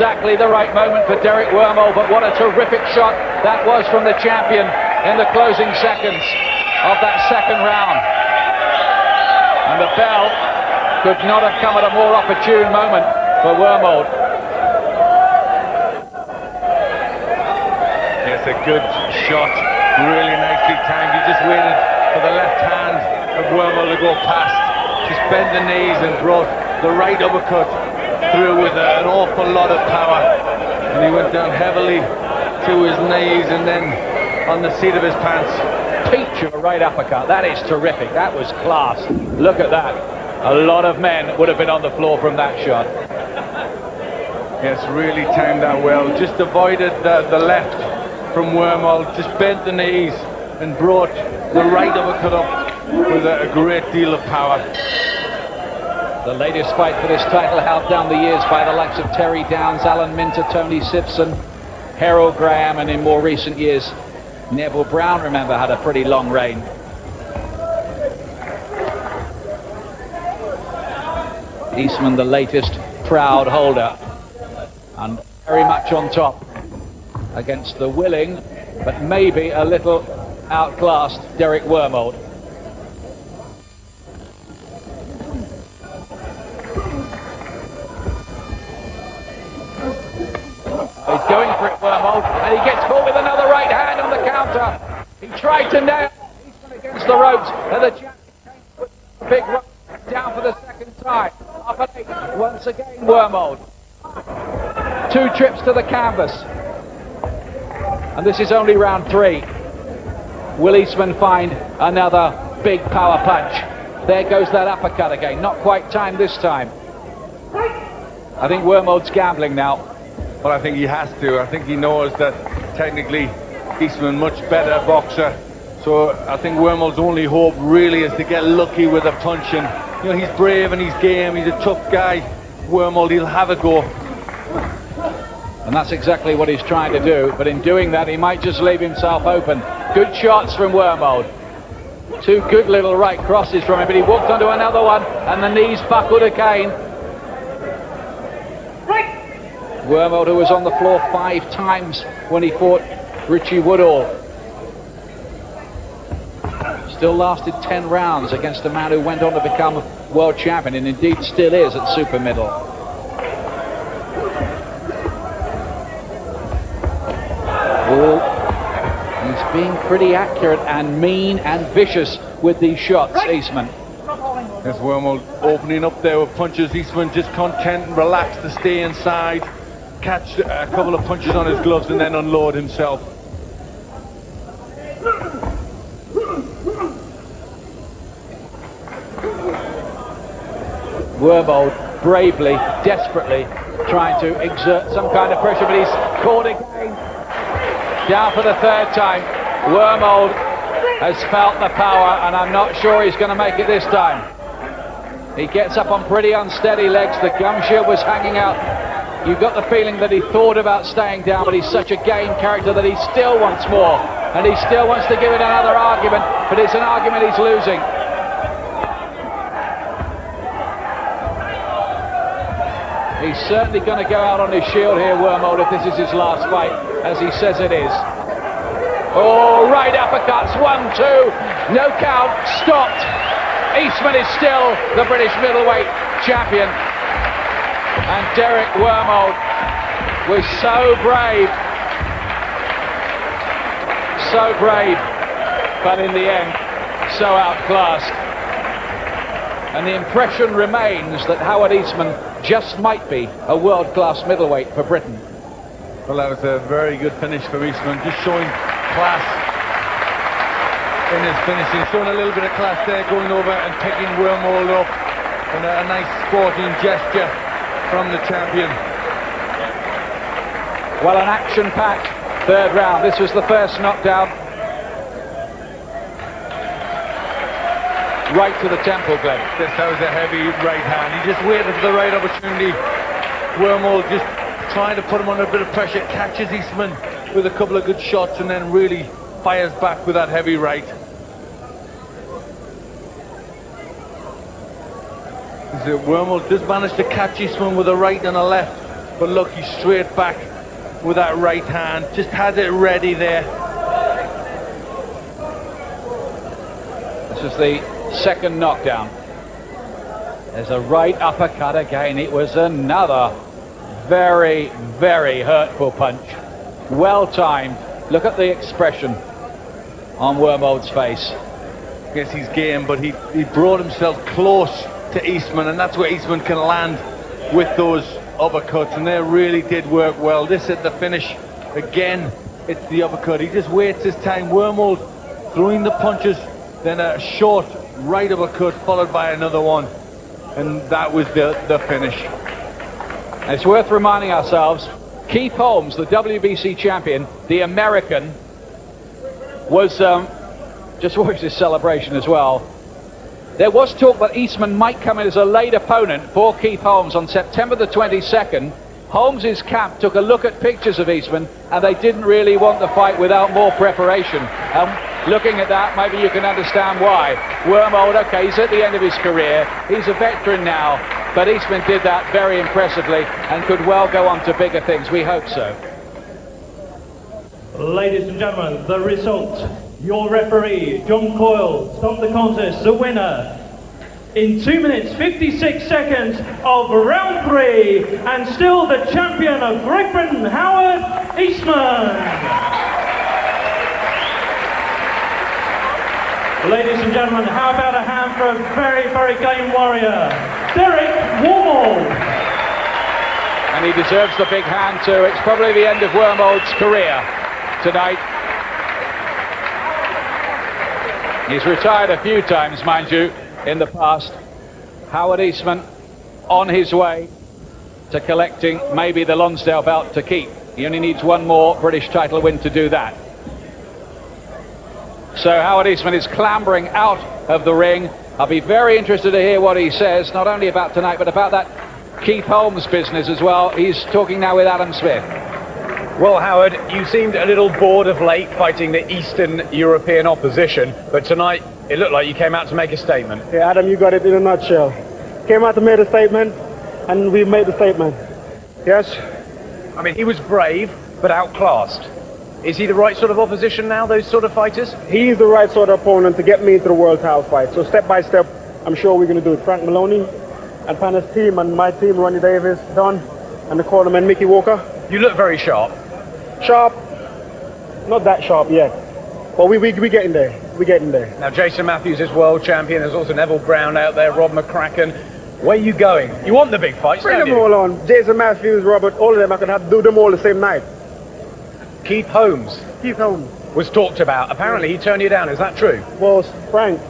Exactly the right moment for Derek Wormald, but what a terrific shot that was from the champion in the closing seconds of that second round. And the bell could not have come at a more opportune moment for Wormald. Yes, a good shot, really nicely timed. He just waited for the left hand of Wormald to go past, just bent the knees and brought the right uppercut through with an awful lot of power, and he went down heavily to his knees and then on the seat of his pants. Peach of a right uppercut. That is terrific. That was class. Look at that. A lot of men would have been on the floor from that shot. Yes, really timed that well. Just avoided the left from Wormald, just bent the knees and brought the right uppercut up with a great deal of power. The latest fight for this title, held down the years by the likes of Terry Downs, Alan Minter, Tony Simpson, Harold Graham, and in more recent years, Neville Brown, remember, had a pretty long reign. Eastman, the latest proud holder, and very much on top against the willing, but maybe a little outclassed Derek Wormald. He's going for it, Wormald, and he gets caught with another right hand on the counter. He tried to nail Eastman against the ropes, and the champion came with a big right down for the second time. Up and eight, once again, Wormald. 2 trips to the canvas. And this is only round 3. Will Eastman find another big power punch? There goes that uppercut again. Not quite timed this time. I think Wormald's gambling now. Well, I think he has to. I think he knows that technically Eastman much better boxer. So I think Wormald's only hope really is to get lucky with a punch. And you know, he's brave and he's game. He's a tough guy. Wormald, he'll have a go. And that's exactly what he's trying to do. But in doing that, he might just leave himself open. Good shots from Wormald. 2 good little right crosses from him, but he walked onto another one, and the knees buckled again. Wormald, who was on the floor 5 times when he fought Richie Woodall, still lasted 10 rounds against a man who went on to become world champion, and indeed still is at super middle. He's being pretty accurate and mean and vicious with these shots, Eastman. There's Wormald opening up there with punches. Eastman just content and relaxed to stay inside, catch a couple of punches on his gloves and then unload himself. Wormald bravely, desperately trying to exert some kind of pressure, but he's caught again. Down for the 3rd time. Wormald has felt the power, and I'm not sure he's going to make it this time. He gets up on pretty unsteady legs. The gum shield was hanging out. You got the feeling that he thought about staying down, but he's such a game character that he still wants more, and he still wants to give it another argument, but it's an argument he's losing. He's certainly going to go out on his shield here, Wormald, if this is his last fight, as he says it is. Oh, right uppercuts, 1, 2, no count, stopped. Eastman is still the British middleweight champion. And Derek Wormald was so brave, but in the end, so outclassed. And the impression remains that Howard Eastman just might be a world-class middleweight for Britain. Well, that was a very good finish for Eastman, just showing class in his finishing, showing a little bit of class there, going over and picking Wormald up, and a nice sporting gesture from the champion. Well, an action-packed 3rd round. This was the first knockdown. Right to the temple, Glenn. Yes, that was a heavy right hand. He just waited for the right opportunity. Wormald just trying to put him under a bit of pressure, catches Eastman with a couple of good shots and then really fires back with that heavy right. Wormald does manage to catch Eastman with a right and a left, but look, he's straight back with that right hand, just has it ready there. This is the second knockdown. There's a right uppercut again. It was another very, very hurtful punch. Well timed. Look at the expression on Wormald's face. I guess he's game, but he brought himself close to Eastman, and that's where Eastman can land with those uppercuts, and they really did work well. This at the finish, again, it's the uppercut. He just waits his time. Wormald throwing the punches, then a short right uppercut followed by another one, and that was the finish. It's worth reminding ourselves, Keith Holmes, the WBC champion, the American, was just watch this celebration as well. There was talk that Eastman might come in as a late opponent for Keith Holmes on September the 22nd. Holmes's camp took a look at pictures of Eastman, and they didn't really want the fight without more preparation. Looking at that, maybe you can understand why. Wormald, okay, he's at the end of his career. He's a veteran now, but Eastman did that very impressively and could well go on to bigger things. We hope so. Ladies and gentlemen, the result. Your referee, John Coyle, stopped the contest. The winner in 2 minutes 56 seconds of round 3, and still the champion of Great Britain, Howard Eastman. Ladies and gentlemen, how about a hand for a very, very game warrior, Derek Wormald. And he deserves the big hand too. It's probably the end of Wormald's career tonight. He's retired a few times, mind you, in the past. Howard Eastman on his way to collecting maybe the Lonsdale belt to keep. He only needs one more British title win to do that. So Howard Eastman is clambering out of the ring. I'll be very interested to hear what he says, not only about tonight, but about that Keith Holmes business as well. He's talking now with Adam Smith. Well, Howard, you seemed a little bored of late fighting the Eastern European opposition, but tonight it looked like you came out to make a statement. Yeah, Adam, you got it in a nutshell. Came out to make a statement, and we made the statement. Yes? I mean, he was brave, but outclassed. Is he the right sort of opposition now, those sort of fighters? He's the right sort of opponent to get me into the world title fight. So step by step, I'm sure we're going to do it. Frank Maloney and Panna's team and my team, Ronnie Davis, Don, and the cornerman, Mickey Walker. You look very sharp. Sharp? Not that sharp yet. But we getting there. We're getting there. Now, Jason Matthews is world champion. There's also Neville Brown out there, Rob McCracken. Where are you going? You want the big fights, Bring don't them you? all on. Jason Matthews, Robert, all of them. I could have to do them all the same night. Keith Holmes Keith Holmes. was talked about. Apparently, he turned you down. Is that true? Well, Frank,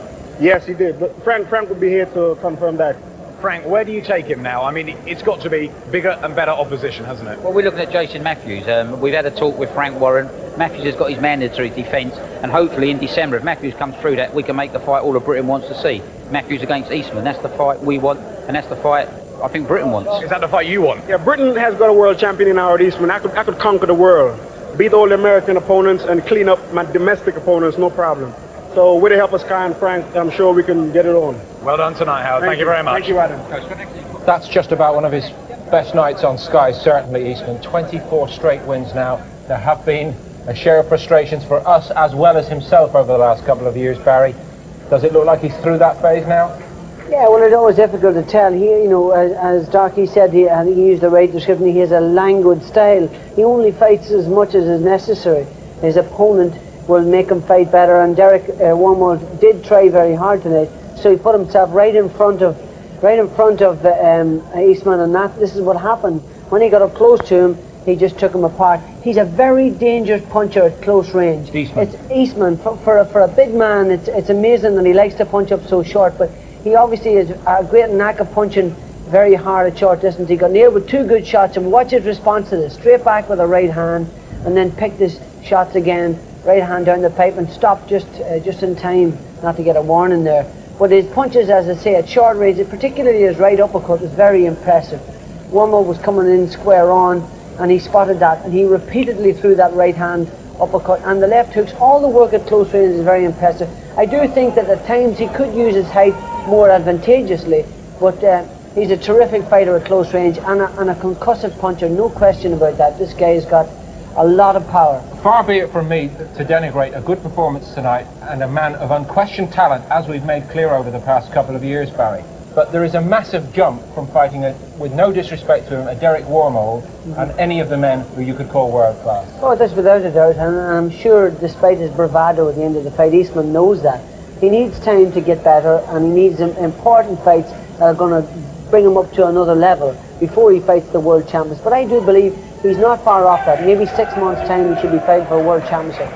yes, he did. But Frank would be here to confirm that. Frank, where do you take him now? I mean, it's got to be bigger and better opposition, hasn't it? Well, we're looking at Jason Matthews. We've had a talk with Frank Warren. Matthews has got his mandatory defence, and hopefully in December, if Matthews comes through that, we can make the fight all of Britain wants to see. Matthews against Eastman, that's the fight we want, and that's the fight I think Britain wants. Is that the fight you want? Yeah, Britain has got a world champion in Howard Eastman. I could conquer the world, beat all the American opponents, and clean up my domestic opponents, no problem. So with the help of Sky and Frank, I'm sure we can get it on. Well done tonight, Howard. Thank you very much. Thank you, Adam. That's just about one of his best nights on Sky, certainly, Eastman. 24 straight wins now. There have been a share of frustrations for us as well as himself over the last couple of years, Barry. Does it look like he's through that phase now? Yeah, well, it's always difficult to tell. He, you know, as Darky said, I think he used the right description, he has a languid style. He only fights as much as is necessary. His opponent will make him fight better, and Derek Wormald did try very hard tonight, so he put himself right in front of Eastman, and this is what happened. When he got up close to him, he just took him apart. He's a very dangerous puncher at close range. Eastman. It's Eastman. For a big man, it's amazing that he likes to punch up so short, but he obviously has a great knack of punching very hard at short distance. He got nailed with 2 good shots, and watch his response to this. Straight back with a right hand, and then picked his shots again, right hand down the pipe, and stopped just in time not to get a warning there. But his punches, as I say, at short range, particularly his right uppercut, was very impressive. Wormald was coming in square on, and he spotted that, and he repeatedly threw that right hand uppercut, and the left hooks. All the work at close range is very impressive. I do think that at times he could use his height more advantageously, but He's a terrific fighter at close range and a concussive puncher, no question about that. This guy's got a lot of power. Far be it from me to denigrate a good performance tonight and a man of unquestioned talent, as we've made clear over the past couple of years, Barry. But there is a massive jump from fighting, with no disrespect to him, a Derek Wormald and any of the men who you could call world class. Oh, that's without a doubt, and I'm sure despite his bravado at the end of the fight, Eastman knows that. He needs time to get better, and he needs important fights that are going to bring him up to another level before he fights the world champions. But I do believe he's not far off that. Maybe 6 months' time he should be fighting for a world championship.